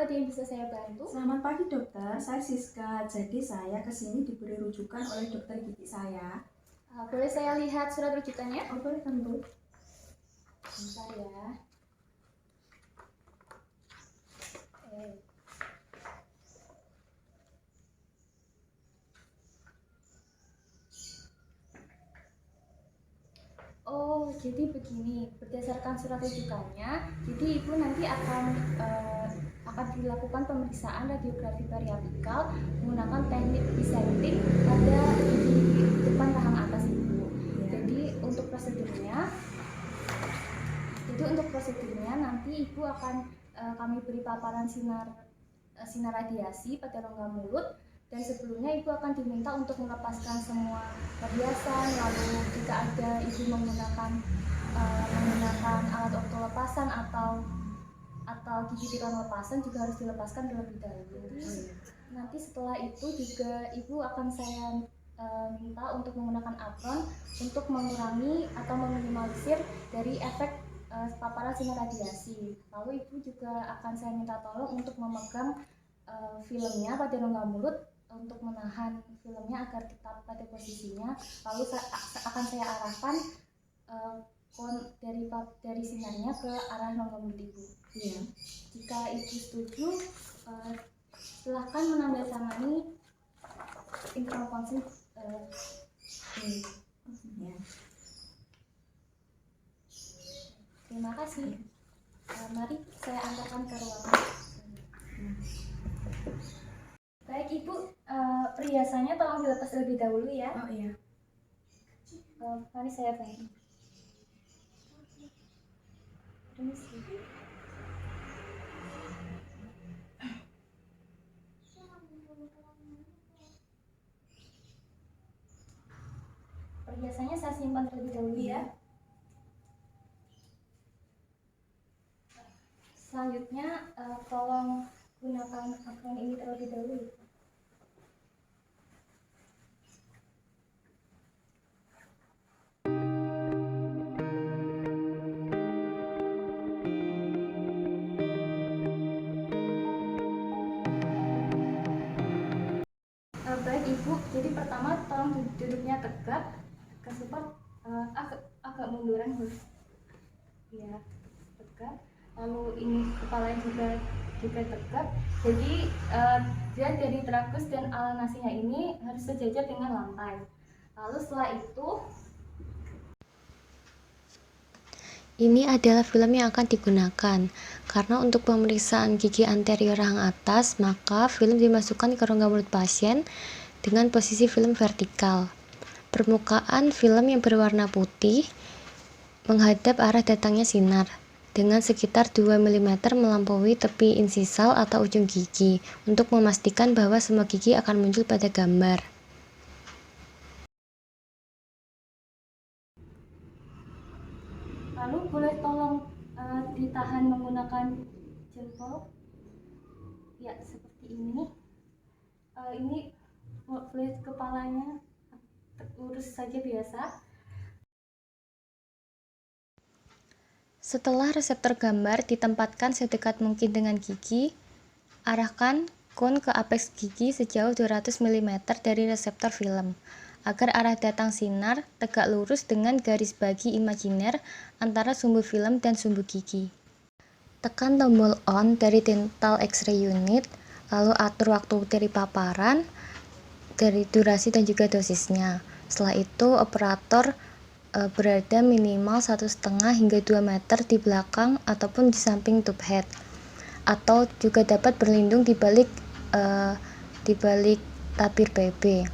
ada yang bisa saya bantu? Selamat pagi dokter, saya Siska. Jadi saya kesini diberi rujukan oleh dokter gigi saya. Boleh saya lihat surat rujukannya? Oh boleh tentu. Bentar ya. Oh, jadi begini, berdasarkan surat rujukannya, jadi ibu nanti akan dilakukan pemeriksaan radiografi periapikal menggunakan teknik designing pada di depan rahang atas ibu. Jadi untuk prosedurnya nanti ibu akan kami beri paparan sinar radiasi pada rongga mulut, dan sebelumnya ibu akan diminta untuk melepaskan semua perhiasan. Lalu jika ada ibu menggunakan alat otolepasan atau gigi tiram lepasan juga harus dilepaskan terlebih dahulu. Nanti setelah itu juga ibu akan saya minta untuk menggunakan apron untuk mengurangi atau meminimalisir dari efek paparan sinar radiasi. Lalu ibu juga akan saya minta tolong untuk memegang filmnya pada rongga mulut untuk menahan filmnya agar tetap pada posisinya. Lalu akan saya arahkan dari sinarnya ke arah rongga mulut ibu. Iya. Jika ibu setuju, silahkan menandatangani informasi ini. Ya. Terima kasih. Mari saya antarkan ke ruangan. Baik ibu, perhiasannya tolong dilepas terlebih dahulu ya. Oh iya. Mari saya bantu. Perhiasannya saya simpan terlebih dahulu ya. Selanjutnya tolong gunakan apron ini terlebih dahulu. Baik ibu, jadi pertama tolong duduknya tegak, support agak munduran bu. Ya, tegak. Lalu ini kepalanya juga tegak. Jadi dia dari tragus dan alanasinya ini harus sejajar dengan lantai. Lalu setelah itu, ini adalah film yang akan digunakan. Karena untuk pemeriksaan gigi anterior rahang atas, maka film dimasukkan ke rongga mulut pasien dengan posisi film vertikal. Permukaan film yang berwarna putih menghadap arah datangnya sinar dengan sekitar 2 mm melampaui tepi insisal atau ujung gigi untuk memastikan bahwa semua gigi akan muncul pada gambar. lalu boleh tolong ditahan menggunakan jempol. Ya, seperti ini. Ini boleh kepalanya lurus saja biasa. Setelah reseptor gambar ditempatkan sedekat mungkin dengan gigi, arahkan kon ke apeks gigi sejauh 200 mm dari reseptor film, agar arah datang sinar tegak lurus dengan garis bagi imajiner antara sumbu film dan sumbu gigi. Tekan tombol on dari dental X-ray unit, lalu atur waktu dari paparan, dari durasi dan juga dosisnya. Setelah itu operator berada minimal 1,5 hingga 2 meter di belakang ataupun di samping tube head, atau juga dapat berlindung di balik tabir PB.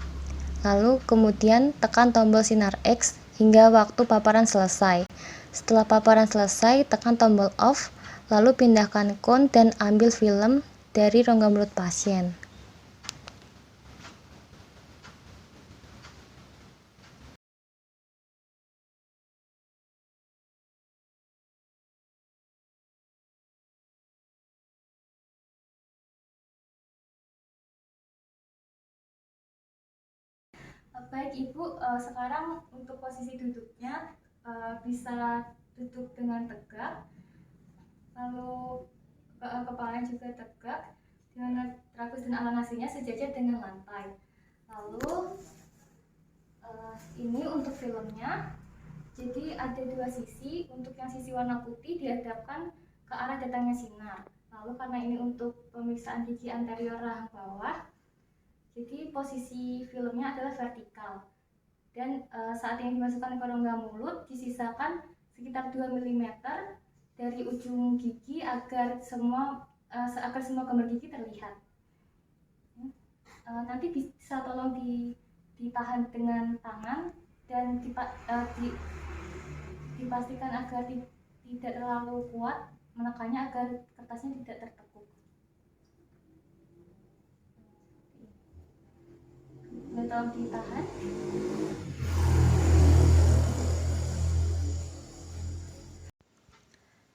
Lalu kemudian tekan tombol sinar X hingga waktu paparan selesai. Setelah paparan selesai, tekan tombol off, lalu pindahkan kon dan ambil film dari rongga mulut pasien. Baik ibu, sekarang untuk posisi duduknya bisa duduk dengan tegak, lalu kepalanya juga tegak dengan tragus dan alang nasinya sejajar dengan lantai. Lalu ini untuk filmnya, jadi ada dua sisi. Untuk yang sisi warna putih dihadapkan ke arah datangnya sinar. Lalu karena ini untuk pemeriksaan gigi anterior rahang bawah, jadi posisi filmnya adalah vertikal. Dan saat ini dimasukkan ke rongga mulut, disisakan sekitar 2 mm dari ujung gigi agar semua gambar gigi terlihat. Nanti bisa tolong ditahan dengan tangan dan dipastikan agar tidak terlalu kuat menekannya agar kertasnya tidak tertekuk. Tolong ditahan.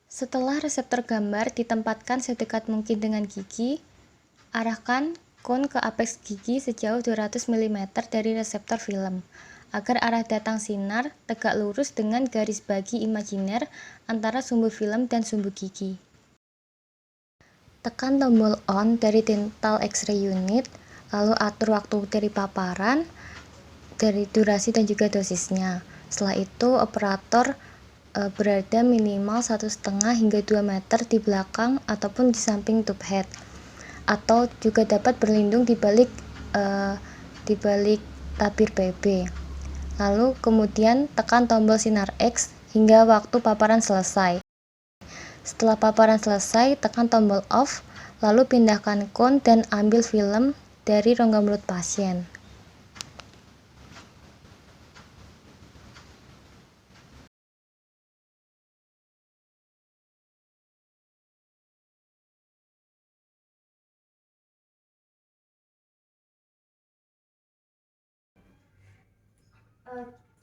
Setelah reseptor gambar ditempatkan sedekat mungkin dengan gigi, arahkan kon ke apeks gigi sejauh 200 mm dari reseptor film, agar arah datang sinar tegak lurus dengan garis bagi imajiner antara sumbu film dan sumbu gigi. Tekan tombol on dari dental X-ray unit, lalu atur waktu dari paparan, dari durasi dan juga dosisnya. Setelah itu operator berada minimal 1,5 hingga 2 meter di belakang ataupun di samping tube head, atau juga dapat berlindung di balik tabir PB. Lalu kemudian tekan tombol sinar X hingga waktu paparan selesai. Setelah paparan selesai, tekan tombol off, lalu pindahkan kon dan ambil film dari rongga mulut pasien.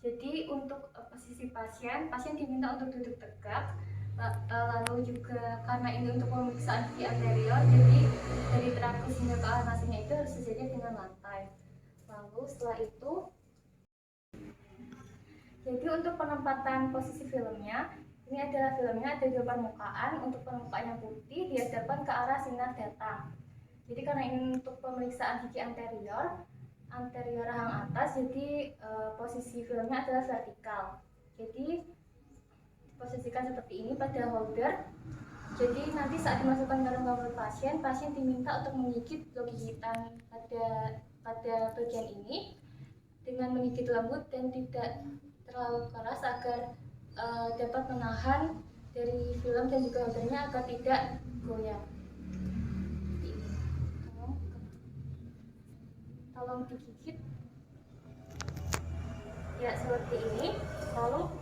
Jadi untuk posisi pasien diminta untuk duduk tegak. Lalu juga karena ini untuk pemeriksaan gigi anterior, jadi dari tragus hingga ke alang nasinya itu harus sejajar dengan lantai. Lalu setelah itu, jadi untuk penempatan posisi filmnya, ini adalah filmnya ada dua permukaan. Untuk permukaan yang putih dihadapkan ke arah sinar datang. Jadi karena ini untuk pemeriksaan gigi anterior rahang atas, jadi posisi filmnya adalah vertikal. Jadi diposisikan seperti ini pada holder. Jadi nanti saat dimasukkan ke rongga mulut pasien diminta untuk menggigit blok gigitan pada bagian ini dengan menggigit lembut dan tidak terlalu keras agar dapat menahan dari film dan juga holdernya agar tidak goyang. Tolong digigit ya seperti ini. Lalu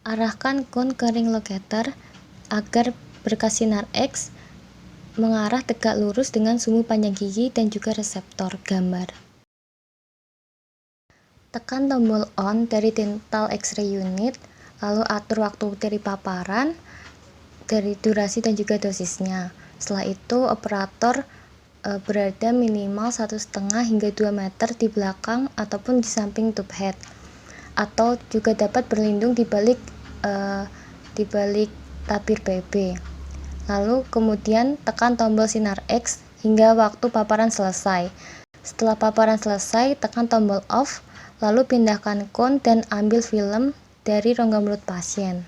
Arahkan kon ke ring locator agar berkas sinar X mengarah tegak lurus dengan sumbu panjang gigi dan juga reseptor gambar. Tekan tombol on dari dental X-ray unit, lalu atur waktu dari paparan, dari durasi dan juga dosisnya. Setelah itu operator berada minimal 1,5 hingga 2 meter di belakang ataupun di samping tube head, atau juga dapat berlindung di balik tabir PB. Lalu kemudian tekan tombol sinar X hingga waktu paparan selesai. Setelah paparan selesai, tekan tombol off, lalu pindahkan kon dan ambil film dari rongga mulut pasien.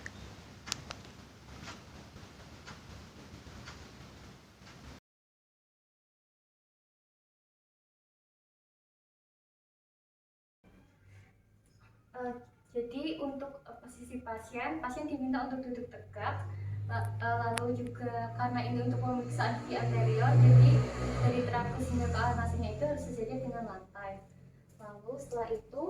Jadi untuk posisi pasien diminta untuk duduk tegak. Lalu juga karena ini untuk pemeriksaan gigi anterior, jadi dari tragus hingga ke alang nasinya itu harus sejajar dengan lantai. Lalu setelah itu,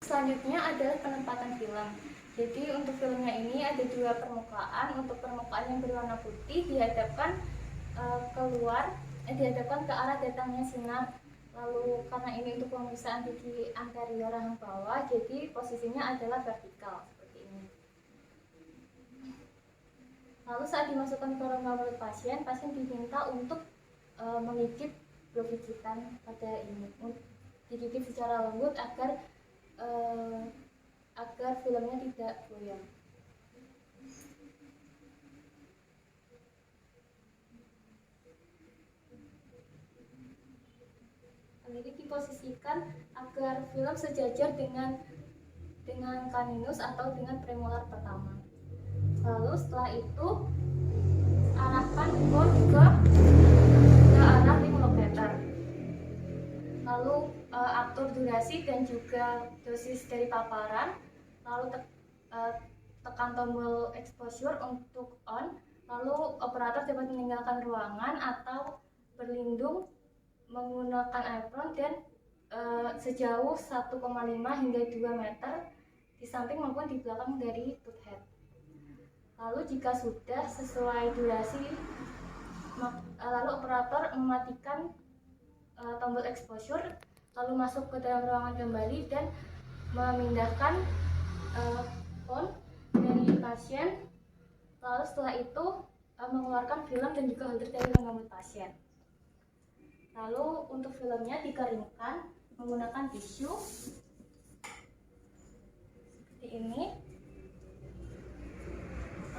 selanjutnya adalah penempatan film. Jadi untuk filmnya ini ada dua permukaan. Untuk permukaan yang berwarna putih dihadapkan dihadapkan ke arah datangnya sinar. Lalu karena ini untuk pemeriksaan gigi anterior rahang bawah, jadi posisinya adalah vertikal seperti ini. Lalu saat dimasukkan ke rongga mulut pasien diminta untuk menggigit blok gigitan pada ini, digigit secara lembut agar filmnya tidak goyang. Jadi diposisikan agar film sejajar dengan caninus atau dengan premolar pertama. Lalu setelah itu arahkan kon ke arah 5 locator. Lalu atur durasi dan juga dosis dari paparan. Lalu tekan tombol exposure untuk on. Lalu operator dapat meninggalkan ruangan atau berlindung menggunakan apron dan sejauh 1,5 hingga 2 meter di samping maupun di belakang dari tube head. Lalu jika sudah sesuai durasi, lalu operator mematikan tombol exposure, lalu masuk ke dalam ruangan kembali dan memindahkan phone dari pasien. Lalu setelah itu mengeluarkan film dan juga holder dari rongga mulut pasien. Lalu untuk filmnya dikeringkan menggunakan tisu seperti ini.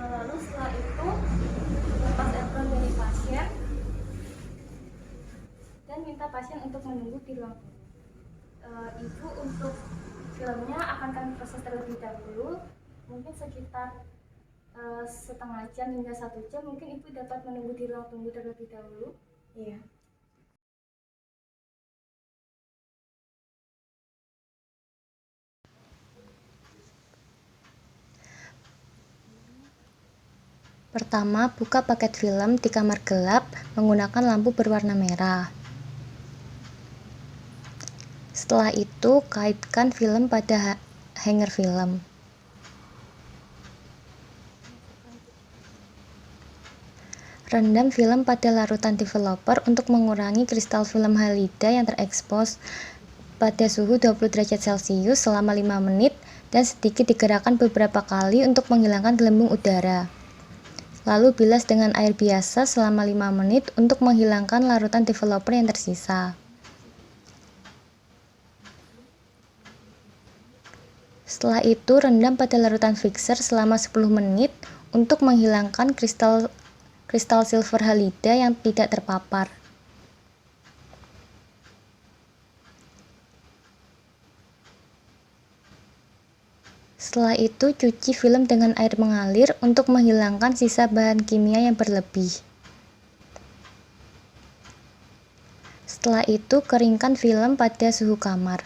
Lalu setelah itu lepas apron dari pasien dan minta pasien untuk menunggu di ruang tunggu. Ibu untuk filmnya akan kami proses terlebih dahulu, mungkin sekitar setengah jam hingga 1 jam. Mungkin ibu dapat menunggu di ruang tunggu terlebih dahulu. Iya. Pertama, buka paket film di kamar gelap menggunakan lampu berwarna merah. Setelah itu, kaitkan film pada hanger film. Rendam film pada larutan developer untuk mengurangi kristal film halida yang terekspos pada suhu 20 derajat Celcius selama 5 menit dan sedikit digerakkan beberapa kali untuk menghilangkan gelembung udara. Lalu bilas dengan air biasa selama 5 menit untuk menghilangkan larutan developer yang tersisa. Setelah itu, rendam pada larutan fixer selama 10 menit untuk menghilangkan kristal silver halida yang tidak terpapar. Setelah itu, cuci film dengan air mengalir untuk menghilangkan sisa bahan kimia yang berlebih. Setelah itu, keringkan film pada suhu kamar.